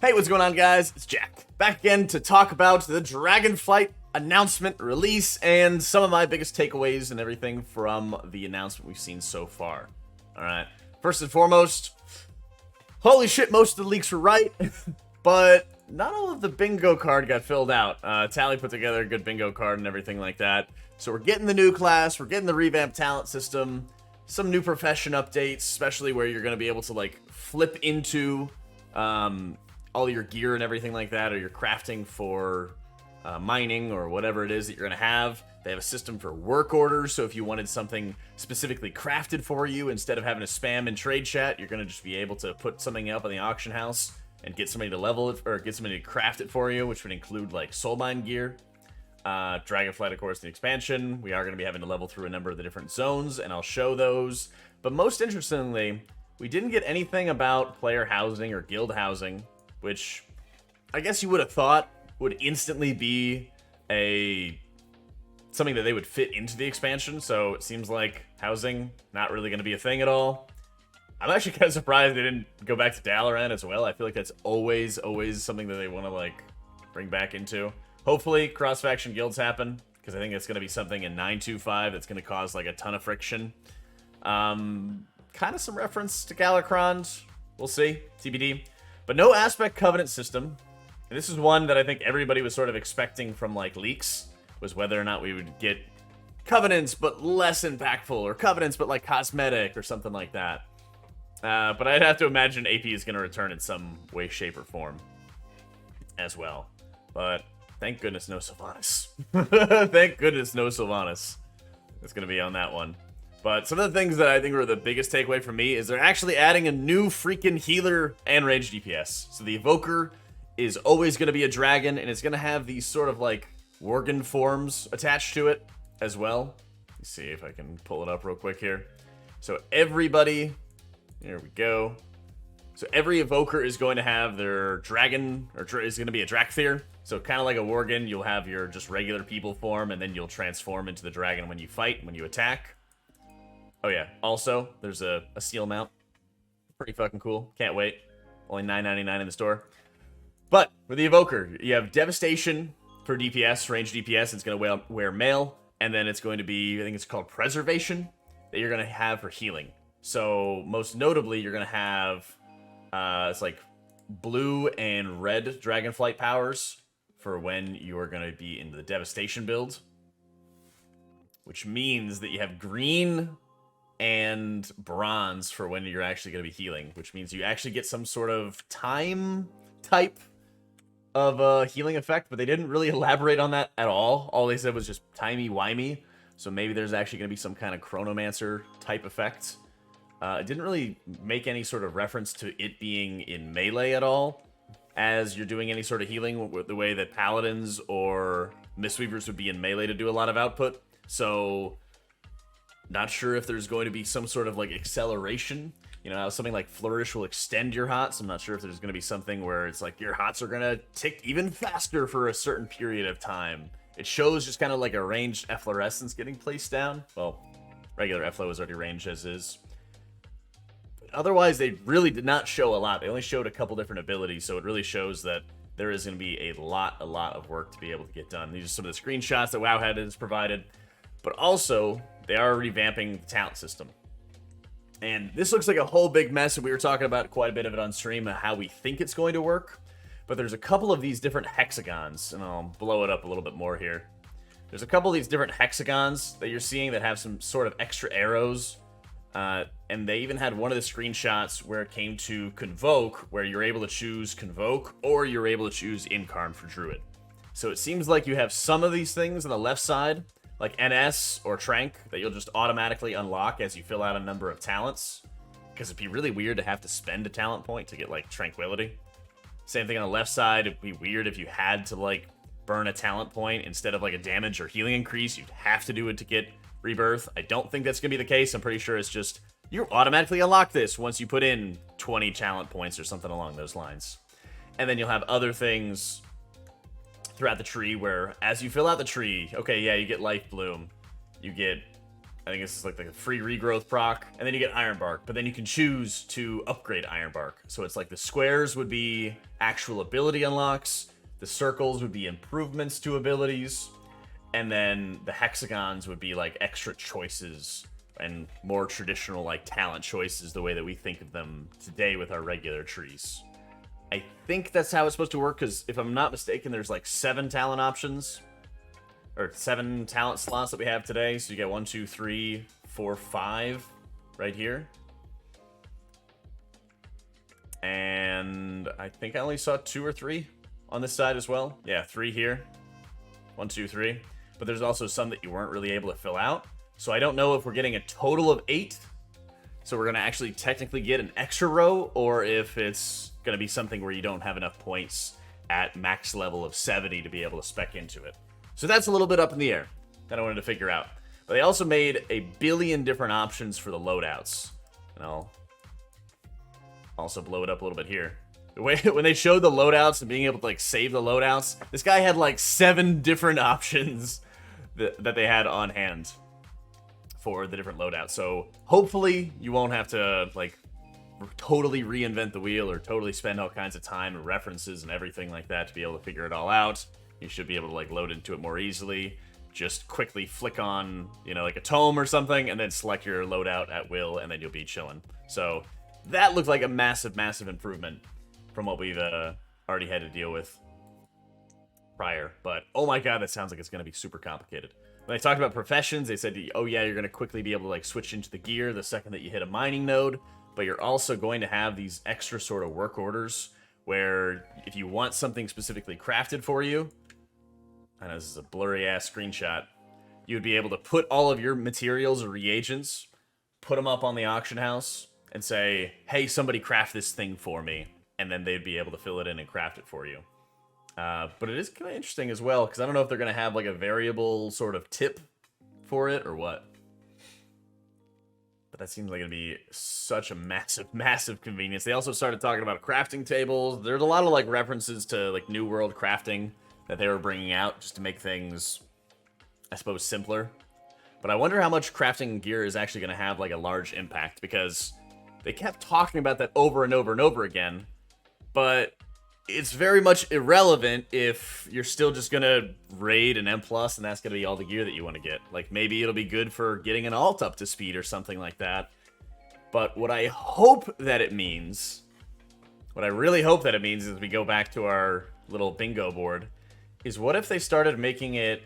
Hey, what's going on, guys? It's Jack, back again to talk about the Dragonflight announcement, release, and some of my biggest takeaways and everything from the announcement we've seen so far. Alright, first and foremost, holy shit, most of the leaks were right, but not all of the bingo card got filled out. Tally put together a good bingo card and everything like that. So we're getting the new class, we're getting the revamped talent system, some new profession updates, especially where you're going to be able to, like, flip into all your gear and everything like that, or your crafting for mining or whatever it is that you're going to have. They have a system for work orders, so if you wanted something specifically crafted for you, instead of having to spam in trade chat, you're going to just be able to put something up on the auction house and get somebody to level it, or get somebody to craft it for you, which would include, like, soul mine gear. Dragonflight, of course, the expansion. We are going to be having to level through a number of the different zones, and I'll show those. But most interestingly, we didn't get anything about player housing or guild housing, which I guess you would have thought would instantly be something that they would fit into the expansion. So it seems like housing not really going to be a thing at all. I'm actually kind of surprised they didn't go back to Dalaran as well. I feel like that's always something that they want to, like, bring back into. Hopefully cross-faction guilds happen, because I think it's going to be something in 9.2.5 that's going to cause, like, a ton of friction. Kind of some reference to Galakrond. We'll see. TBD. But no aspect covenant system. And this is one that I think everybody was sort of expecting from, like, leaks, was whether or not we would get covenants but less impactful, or covenants but, like, cosmetic or something like that. But I'd have to imagine AP is going to return in some way, shape, or form as well. But thank goodness no Sylvanas. Thank goodness no Sylvanas. It's going to be on that one. But some of the things that I think were the biggest takeaway for me is they're actually adding a new freaking healer and range DPS. So the Evoker is always going to be a dragon, and it's going to have these sort of, like, Worgen forms attached to it as well. Let's see if I can pull it up real quick here. So everybody, there we go. So every Evoker is going to have their dragon, or is going to be a Drakthir. So kind of like a Worgen, you'll have your just regular people form, and then you'll transform into the dragon when you fight, when you attack. Oh yeah, also, there's a steel mount. Pretty fucking cool. Can't wait. Only $9.99 in the store. But for the Evoker, you have Devastation for DPS, range DPS. It's going to wear mail. And then it's going to be, I think it's called Preservation, that you're going to have for healing. So most notably, you're going to have, it's like blue and red Dragonflight powers for when you're going to be in the Devastation build. Which means that you have green and bronze for when you're actually going to be healing, which means you actually get some sort of time type of healing effect, but they didn't really elaborate on that at all. All they said was just timey-wimey, so maybe there's actually going to be some kind of Chronomancer type effect. It didn't really make any sort of reference to it being in melee at all, as you're doing any sort of healing with the way that Paladins or Mistweavers would be in melee to do a lot of output, so not sure if there's going to be some sort of, like, acceleration. You know, something like Flourish will extend your HOTS. I'm not sure if there's going to be something where it's like your HOTS are going to tick even faster for a certain period of time. It shows just kind of like a ranged efflorescence getting placed down. Well, regular efflow is already ranged as is. But otherwise, they really did not show a lot. They only showed a couple different abilities, so it really shows that there is going to be a lot of work to be able to get done. These are some of the screenshots that WoW has provided. But also, they are revamping the talent system. And this looks like a whole big mess, and we were talking about quite a bit of it on stream, how we think it's going to work. But there's a couple of these different hexagons, and I'll blow it up a little bit more here. There's a couple of these different hexagons that you're seeing that have some sort of extra arrows. And they even had one of the screenshots where it came to Convoke, where you're able to choose Convoke, or you're able to choose Incarn for Druid. So it seems like you have some of these things on the left side, like NS or Trank, that you'll just automatically unlock as you fill out a number of talents. Because it'd be really weird to have to spend a talent point to get, like, Tranquility. Same thing on the left side, it'd be weird if you had to, like, burn a talent point instead of, like, a damage or healing increase. You'd have to do it to get Rebirth. I don't think that's going to be the case. I'm pretty sure it's just, you automatically unlock this once you put in 20 talent points or something along those lines. And then you'll have other things throughout the tree where, as you fill out the tree, okay, yeah, you get Life Bloom, you get I think this is like the free regrowth proc, and then you get Iron Bark, but then you can choose to upgrade Iron Bark. So it's like the squares would be actual ability unlocks, the circles would be improvements to abilities, and then the hexagons would be like extra choices and more traditional like talent choices, the way that we think of them today with our regular trees. I think that's how it's supposed to work, because if I'm not mistaken, there's like 7 talent options, or 7 talent slots that we have today. So you get 1, 2, 3, 4, 5 right here. And I think I only saw 2 or 3 on this side as well. Yeah, 3 here. 1, 2, 3. But there's also some that you weren't really able to fill out. So I don't know if we're getting a total of 8. So we're going to actually technically get an extra row, or if it's going to be something where you don't have enough points at max level of 70 to be able to spec into it. So that's a little bit up in the air that I wanted to figure out. But they also made a billion different options for the loadouts. And I'll also blow it up a little bit here. The way when they showed the loadouts and being able to like save the loadouts, this guy had like 7 different options that they had on hand for the different loadouts. So hopefully you won't have to like totally reinvent the wheel or totally spend all kinds of time and references and everything like that to be able to figure it all out. You should be able to like load into it more easily. Just quickly flick on, you know, like a tome or something, and then select your loadout at will, and then you'll be chilling. So that looked like a massive, massive improvement from what we've already had to deal with prior. But oh my god, that sounds like it's going to be super complicated. When I talked about professions, they said, oh yeah, you're going to quickly be able to like switch into the gear the second that you hit a mining node, but you're also going to have these extra sort of work orders where if you want something specifically crafted for you, I know this is a blurry ass screenshot, you would be able to put all of your materials or reagents, put them up on the auction house, and say, hey, somebody craft this thing for me, and then they'd be able to fill it in and craft it for you. But it is kind of interesting as well, because I don't know if they're going to have like a variable sort of tip for it or what. But that seems like it'd be such a massive, massive convenience. They also started talking about crafting tables. There's a lot of like references to like New World crafting that they were bringing out just to make things, I suppose, simpler. But I wonder how much crafting gear is actually going to have like a large impact, because they kept talking about that over and over and over again, but it's very much irrelevant if you're still just going to raid an M+, and that's going to be all the gear that you want to get. Like, maybe it'll be good for getting an alt up to speed or something like that. But what I hope that it means, what I really hope that it means, as we go back to our little bingo board, is what if they started making it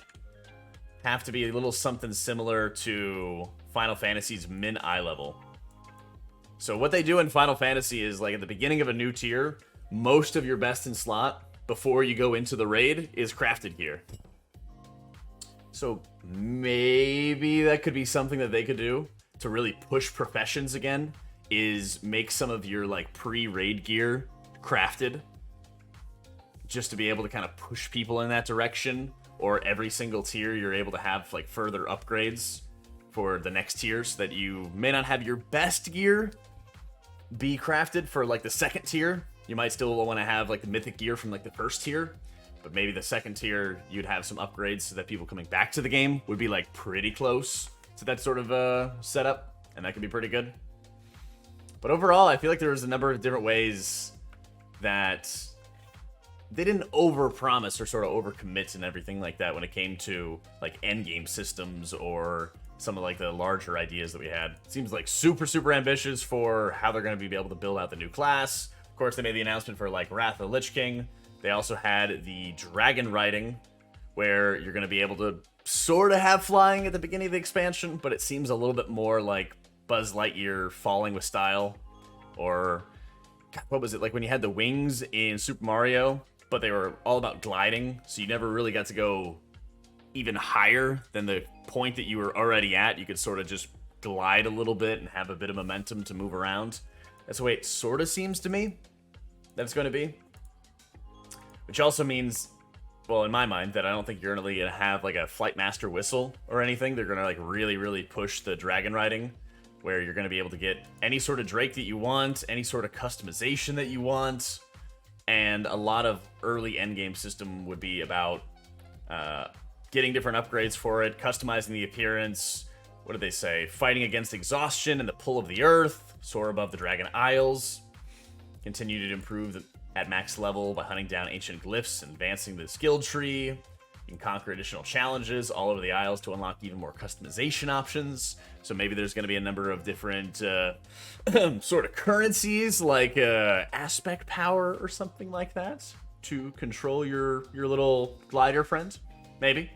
have to be a little something similar to Final Fantasy's min eye level. So what they do in Final Fantasy is, like, at the beginning of a new tier, most of your best in slot before you go into the raid is crafted gear. So maybe that could be something that they could do to really push professions again, is make some of your like pre-raid gear crafted, just to be able to kind of push people in that direction. Or every single tier you're able to have like further upgrades for the next tier, so that you may not have your best gear be crafted for like the second tier. You might still want to have like the mythic gear from like the first tier, but maybe the second tier you'd have some upgrades so that people coming back to the game would be like pretty close to that sort of setup, and that could be pretty good. But overall, I feel like there was a number of different ways that they didn't overpromise or sort of overcommit and everything like that when it came to like endgame systems or some of like the larger ideas that we had. It seems like super, super ambitious for how they're going to be able to build out the new class. Of course, they made the announcement for like Wrath of the Lich King. They also had the dragon riding, where you're going to be able to sort of have flying at the beginning of the expansion, but it seems a little bit more like Buzz Lightyear falling with style. Or, God, what was it, like when you had the wings in Super Mario, but they were all about gliding, so you never really got to go even higher than the point that you were already at. You could sort of just glide a little bit and have a bit of momentum to move around. That's the way it sort of seems to me that it's going to be. Which also means, well, in my mind, that I don't think you're really going to have like a Flight Master whistle or anything. They're going to like really, really push the dragon riding, where you're going to be able to get any sort of Drake that you want, any sort of customization that you want, and a lot of early endgame system would be about getting different upgrades for it, customizing the appearance, what did they say? Fighting against exhaustion and the pull of the earth. Soar above the Dragon Isles. Continue to improve at max level by hunting down ancient glyphs and advancing the skill tree. You can conquer additional challenges all over the Isles to unlock even more customization options. So maybe there's going to be a number of different sort of currencies, like aspect power or something like that, to control your little glider friend. Maybe.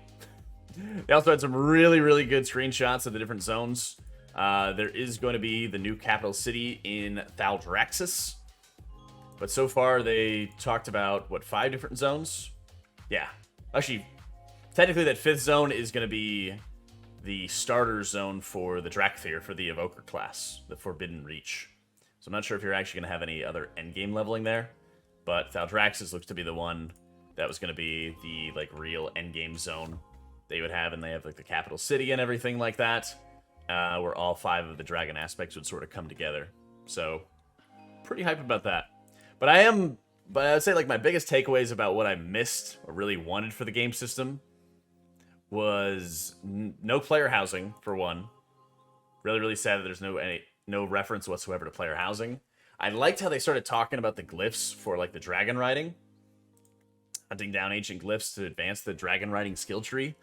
They also had some really, really good screenshots of the different zones. There is going to be the new capital city in Thaldraxxus. But so far, they talked about, what, 5 different zones? Yeah. Actually, technically that 5th zone is going to be the starter zone for the Drakthir for the Evoker class, the Forbidden Reach. So I'm not sure if you're actually going to have any other endgame leveling there. But Thaldraxxus looks to be the one that was going to be the, like, real endgame zone they would have. And they have, like, the capital city and everything like that, where all 5 of the dragon aspects would sort of come together. So, pretty hype about that. But I would say, like, my biggest takeaways about what I missed or really wanted for the game system was no player housing, for one. Really, really sad that there's no reference whatsoever to player housing. I liked how they started talking about the glyphs for, like, the dragon riding. Hunting down ancient glyphs to advance the dragon riding skill tree.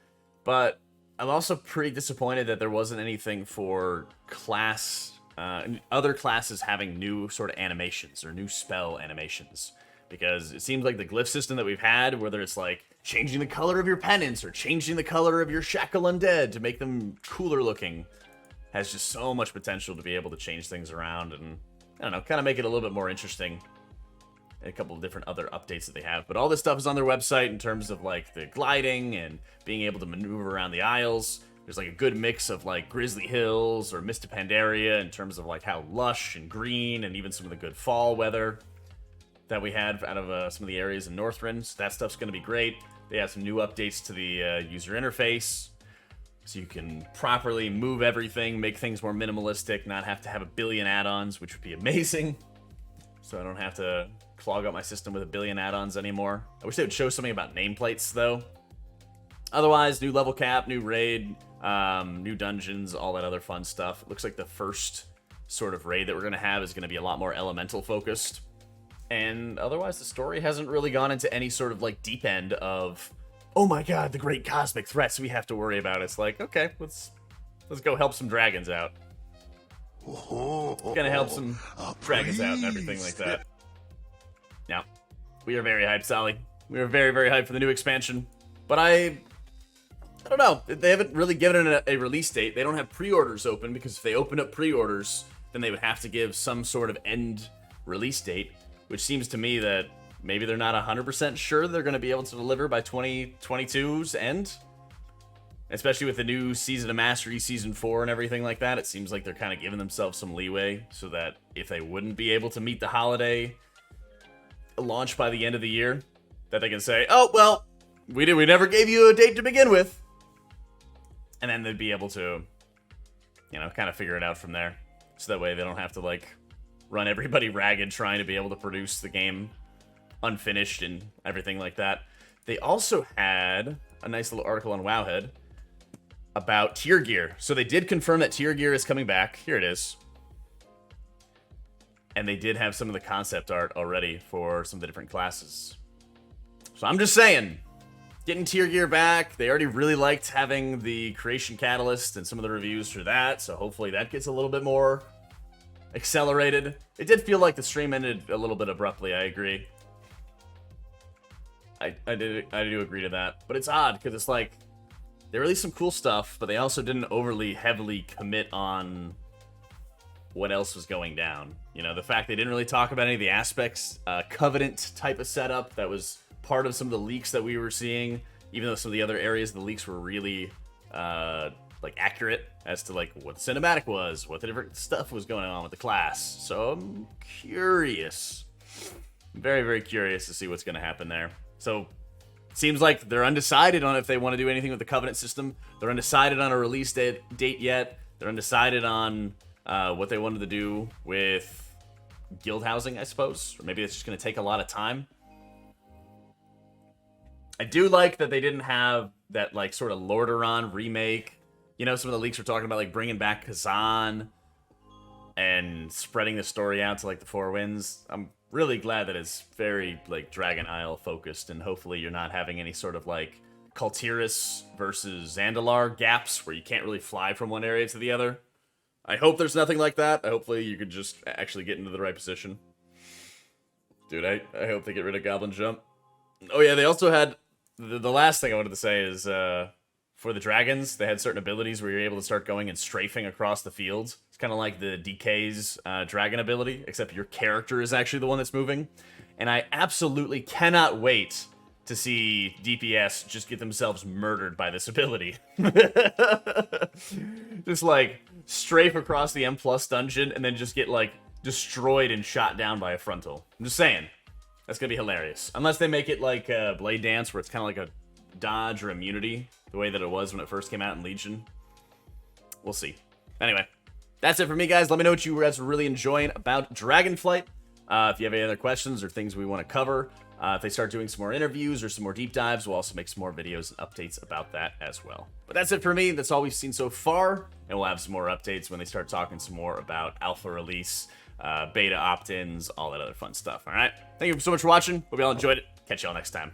But I'm also pretty disappointed that there wasn't anything for other classes having new sort of animations or new spell animations. Because it seems like the glyph system that we've had, whether it's like changing the color of your penance or changing the color of your shackle undead to make them cooler looking, has just so much potential to be able to change things around and, I don't know, kind of make it a little bit more interesting. And a couple of different other updates that they have. But all this stuff is on their website in terms of like the gliding and being able to maneuver around the Isles. There's like a good mix of like Grizzly Hills or Mist of Pandaria in terms of like how lush and green and even some of the good fall weather that we had out of some of the areas in Northrend. So that stuff's going to be great. They have some new updates to the user interface. So you can properly move everything, make things more minimalistic, not have to have a billion add-ons, which would be amazing. So I don't have to clog up my system with a billion add-ons anymore. I wish they would show something about nameplates, though. Otherwise, new level cap, new raid, new dungeons, all that other fun stuff. It looks like the first sort of raid that we're going to have is going to be a lot more elemental focused. And otherwise, the story hasn't really gone into any sort of like deep end of, oh my god, the great cosmic threats we have to worry about. It's like, okay, let's go help some dragons out. Gonna help some dragons out and everything like that. Now, we are very hyped, Sally. We are very, very hyped for the new expansion. But I don't know. They haven't really given it a release date. They don't have pre-orders open, because if they open up pre-orders, then they would have to give some sort of end release date, which seems to me that maybe they're not 100% sure they're going to be able to deliver by 2022's end. Especially with the new Season of Mastery, Season 4 and everything like that. It seems like they're kind of giving themselves some leeway so that if they wouldn't be able to meet the holiday launch by the end of the year, that they can say, oh, well, we never gave you a date to begin with. And then they'd be able to, you know, kind of figure it out from there. So that way they don't have to, like, run everybody ragged trying to be able to produce the game unfinished and everything like that. They also had a nice little article on Wowhead about tier gear. So they did confirm that tier gear is coming back. Here it is. And they did have some of the concept art already for some of the different classes. So I'm just saying, getting tier gear back. They already really liked having the creation catalyst and some of the reviews for that. So hopefully that gets a little bit more accelerated. It did feel like the stream ended a little bit abruptly. I agree. I do agree to that. But it's odd because it's like they released some cool stuff, but they also didn't overly heavily commit on what else was going down. You know, the fact they didn't really talk about any of the aspects, Covenant type of setup that was part of some of the leaks that we were seeing, even though some of the other areas of the leaks were really like accurate as to like what the cinematic was, what the different stuff was going on with the class. So I'm curious. Very, very curious to see what's going to happen there. So seems like they're undecided on if they want to do anything with the Covenant system. They're undecided on a release date yet. They're undecided on what they wanted to do with guild housing, I suppose. Or maybe it's just going to take a lot of time. I do like that they didn't have that like sort of Lordaeron remake, You know, some of the leaks were talking about, like, bringing back Kazan and spreading the story out to, like, the Four Winds. I'm really glad that it's very, like, Dragon Isle focused, and hopefully you're not having any sort of, like, Kultiris versus Zandalar gaps where you can't really fly from one area to the other. I hope there's nothing like that. Hopefully you could just actually get into the right position. Dude, I hope they get rid of Goblin Jump. Oh yeah, they also had... The last thing I wanted to say is, for the dragons, they had certain abilities where you're able to start going and strafing across the fields. It's kind of like the DK's dragon ability, except your character is actually the one that's moving. And I absolutely cannot wait to see DPS just get themselves murdered by this ability. Just, like, strafe across the M+ dungeon and then just get, like, destroyed and shot down by a frontal. I'm just saying. That's gonna be hilarious. Unless they make it like Blade Dance, where it's kind of like a dodge or immunity, the way that it was when it first came out in Legion. We'll see. Anyway, that's it for me, guys. Let me know what you guys were really enjoying about Dragonflight. If you have any other questions or things we want to cover, if they start doing some more interviews or some more deep dives, we'll also make some more videos and updates about that as well. But that's it for me. That's all we've seen so far, and we'll have some more updates when they start talking some more about alpha release, beta opt-ins, all that other fun stuff. All right? Thank you so much for watching. Hope you all enjoyed it. Catch y'all next time.